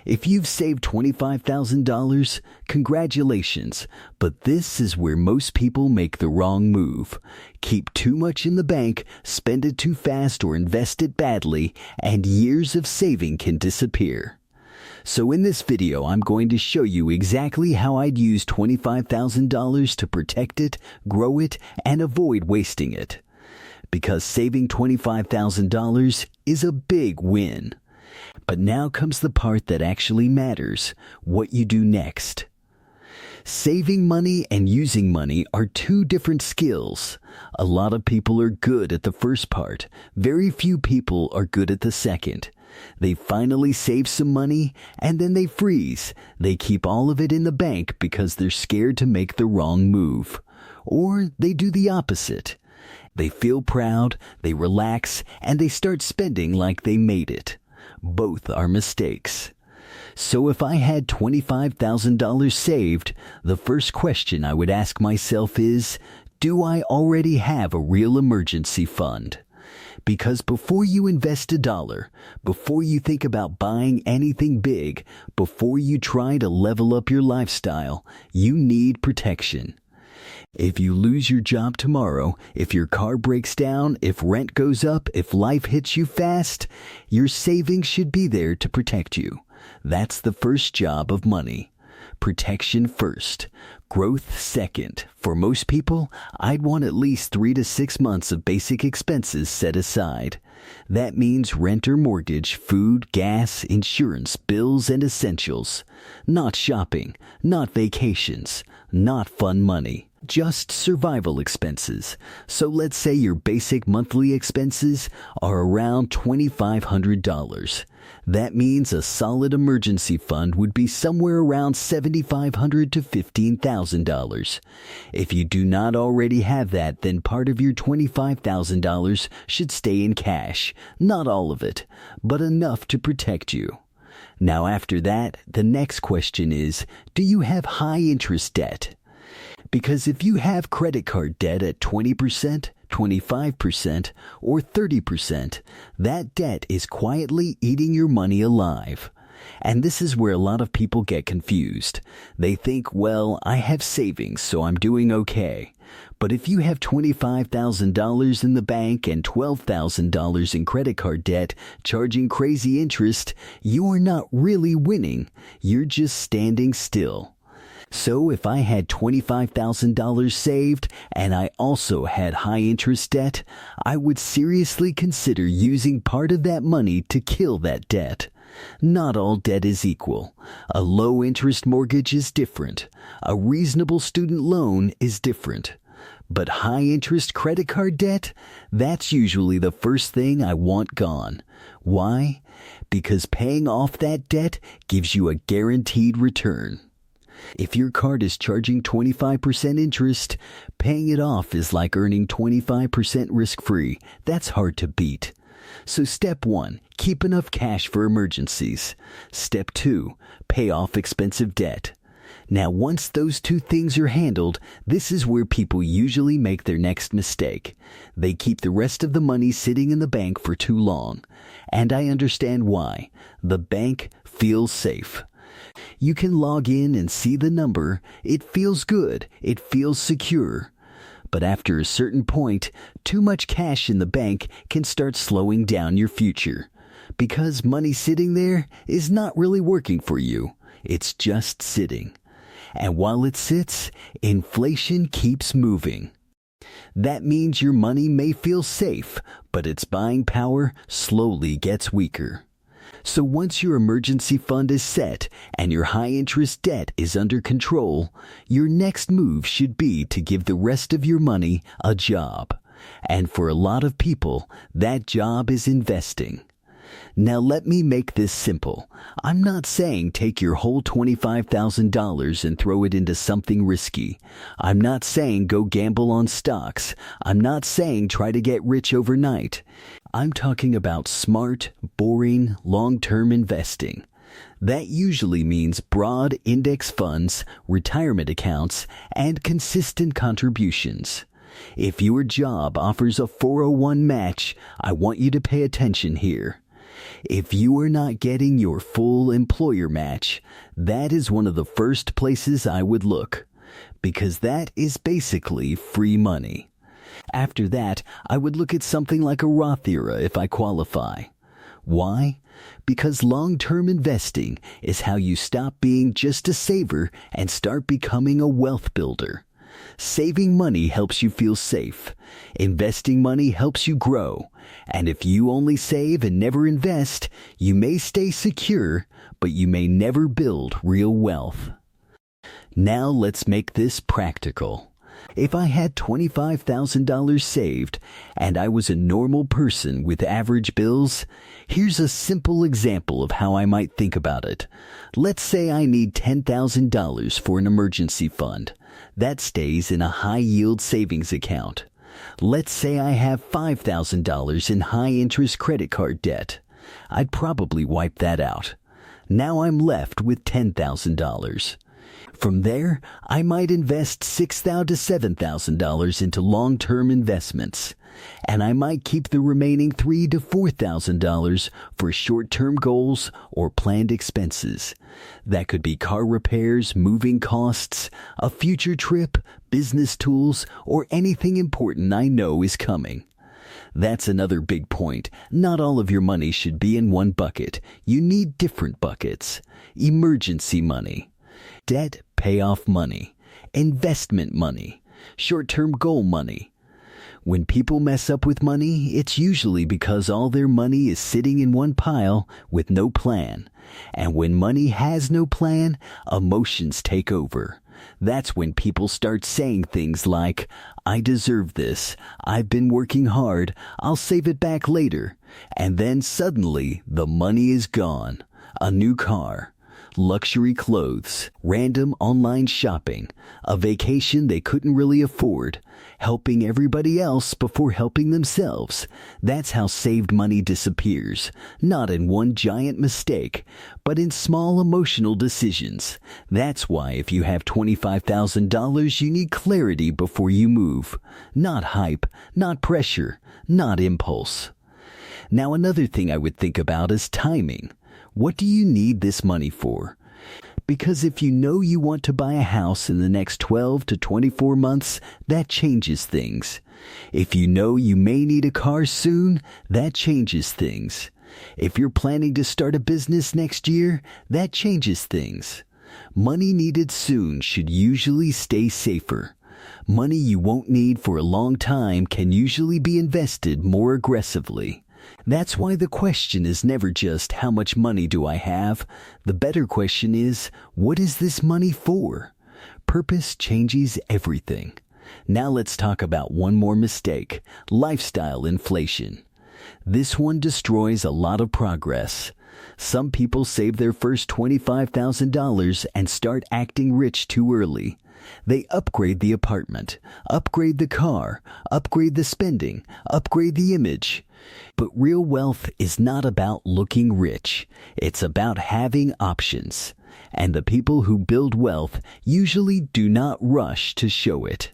If you've saved $25,000, congratulations, but this is where most people make the wrong move. Keep too much in the bank, spend it too fast, or invest it badly, and years of saving can disappear. So in this video, I'm going to show you exactly how I'd use $25,000 to protect it, grow it, and avoid wasting it. Because saving $25,000 is a big win. But now comes the part that actually matters, what you do next. Saving money and using money are two different skills. A lot of people are good at the first part. Very few people are good at the second. They finally save some money, and then they freeze. They keep all of it in the bank because they're scared to make the wrong move. Or they do the opposite. They feel proud, they relax, and they start spending like they made it. Both are mistakes. So if I had $25,000 saved, the first question I would ask myself is, do I already have a real emergency fund? Because before you invest $1, before you think about buying anything big, before you try to level up your lifestyle, you need protection. If you lose your job tomorrow, if your car breaks down, if rent goes up, if life hits you fast, your savings should be there to protect you. That's the first job of money. Protection first, growth second. For most people, I'd want at least 3 to 6 months of basic expenses set aside. That means rent or mortgage, food, gas, insurance, bills, and essentials. Not shopping, not vacations, not fun money. Just survival expenses. So let's say your basic monthly expenses are around $2,500. That means a solid emergency fund would be somewhere around $7,500 to $15,000. If you do not already have that, then part of your $25,000 should stay in cash. Not all of it, but enough to protect you. Now after that, the next question is, do you have high interest debt? Because if you have credit card debt at 20%, 25%, or 30%, that debt is quietly eating your money alive. And this is where a lot of people get confused. They think, well, I have savings, so I'm doing okay. But if you have $25,000 in the bank and $12,000 in credit card debt, charging crazy interest, you are not really winning. You're just standing still. So if I had $25,000 saved and I also had high interest debt, I would seriously consider using part of that money to kill that debt. Not all debt is equal. A low interest mortgage is different. A reasonable student loan is different. But high interest credit card debt, that's usually the first thing I want gone. Why? Because paying off that debt gives you a guaranteed return. If your card is charging 25% interest, paying it off is like earning 25% risk-free. That's hard to beat. So step 1, keep enough cash for emergencies. Step 2, pay off expensive debt. Now once those two things are handled, this is where people usually make their next mistake. They keep the rest of the money sitting in the bank for too long. And I understand why. The bank feels safe. You can log in and see the number. It feels good. It feels secure. But after a certain point, too much cash in the bank can start slowing down your future. Because money sitting there is not really working for you. It's just sitting. And while it sits, inflation keeps moving. That means your money may feel safe, but its buying power slowly gets weaker. So once your emergency fund is set and your high-interest debt is under control, your next move should be to give the rest of your money a job. And for a lot of people, that job is investing. Now let me make this simple. I'm not saying take your whole $25,000 and throw it into something risky. I'm not saying go gamble on stocks. I'm not saying try to get rich overnight. I'm talking about smart, boring, long-term investing. That usually means broad index funds, retirement accounts, and consistent contributions. If your job offers a 401 match, I want you to pay attention here. If you are not getting your full employer match, that is one of the first places I would look, because that is basically free money. After that, I would look at something like a Roth IRA if I qualify. Why? Because long-term investing is how you stop being just a saver and start becoming a wealth builder. Saving money helps you feel safe. Investing money helps you grow. And if you only save and never invest, you may stay secure, but you may never build real wealth. Now let's make this practical. If I had $25,000 saved and I was a normal person with average bills, here's a simple example of how I might think about it. Let's say I need $10,000 for an emergency fund. That stays in a high-yield savings account. Let's say I have $5,000 in high-interest credit card debt. I'd probably wipe that out. Now I'm left with $10,000. From there, I might invest $6,000 to $7,000 into long-term investments, and I might keep the remaining $3,000 to $4,000 for short-term goals or planned expenses. That could be car repairs, moving costs, a future trip, business tools, or anything important I know is coming. That's another big point. Not all of your money should be in one bucket. You need different buckets. Emergency money, debt payoff money, investment money, short-term goal money. When people mess up with money, it's usually because all their money is sitting in one pile with no plan. And when money has no plan, emotions take over. That's when people start saying things like, "I deserve this, I've been working hard, I'll save it back later." And then suddenly, the money is gone. A new car, luxury clothes, random online shopping, a vacation they couldn't really afford, helping everybody else before helping themselves. That's how saved money disappears, not in one giant mistake, but in small emotional decisions. That's why if you have $25,000, you need clarity before you move. Not hype, not pressure, not impulse. Now another thing I would think about is timing. What do you need this money for? Because if you know you want to buy a house in the next 12 to 24 months, that changes things. If you know you may need a car soon, that changes things. If you're planning to start a business next year, that changes things. Money needed soon should usually stay safer. Money you won't need for a long time can usually be invested more aggressively. That's why the question is never just, how much money do I have? The better question is, what is this money for? Purpose changes everything. Now let's talk about one more mistake, lifestyle inflation. This one destroys a lot of progress. Some people save their first $25,000 and start acting rich too early. They upgrade the apartment, upgrade the car, upgrade the spending, upgrade the image. But real wealth is not about looking rich. It's about having options. And the people who build wealth usually do not rush to show it.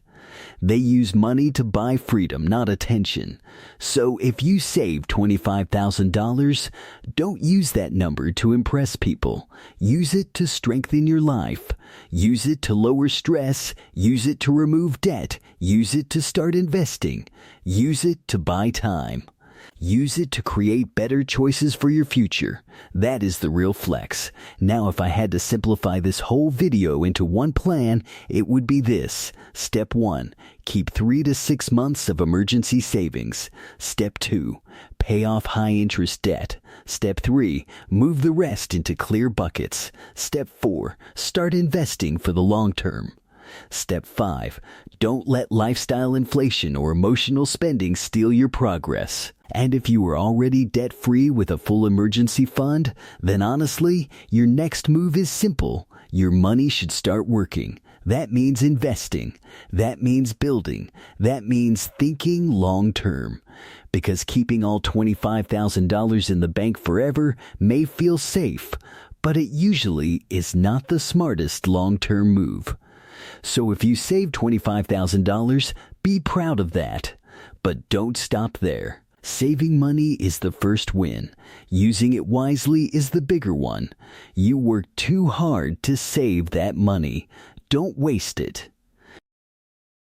They use money to buy freedom, not attention. So if you save $25,000, don't use that number to impress people. Use it to strengthen your life. Use it to lower stress. Use it to remove debt. Use it to start investing. Use it to buy time. Use it to create better choices for your future. That is the real flex. Now, if I had to simplify this whole video into one plan, it would be this. Step 1, keep 3 to 6 months of emergency savings. Step 2, pay off high-interest debt. Step 3, move the rest into clear buckets. Step 4, start investing for the long term. Step 5, don't let lifestyle inflation or emotional spending steal your progress. And if you are already debt-free with a full emergency fund, then honestly, your next move is simple. Your money should start working. That means investing. That means building. That means thinking long-term. Because keeping all $25,000 in the bank forever may feel safe, but it usually is not the smartest long-term move. So if you save $25,000, be proud of that. But don't stop there. Saving money is the first win. Using it wisely is the bigger one. You work too hard to save that money. Don't waste it.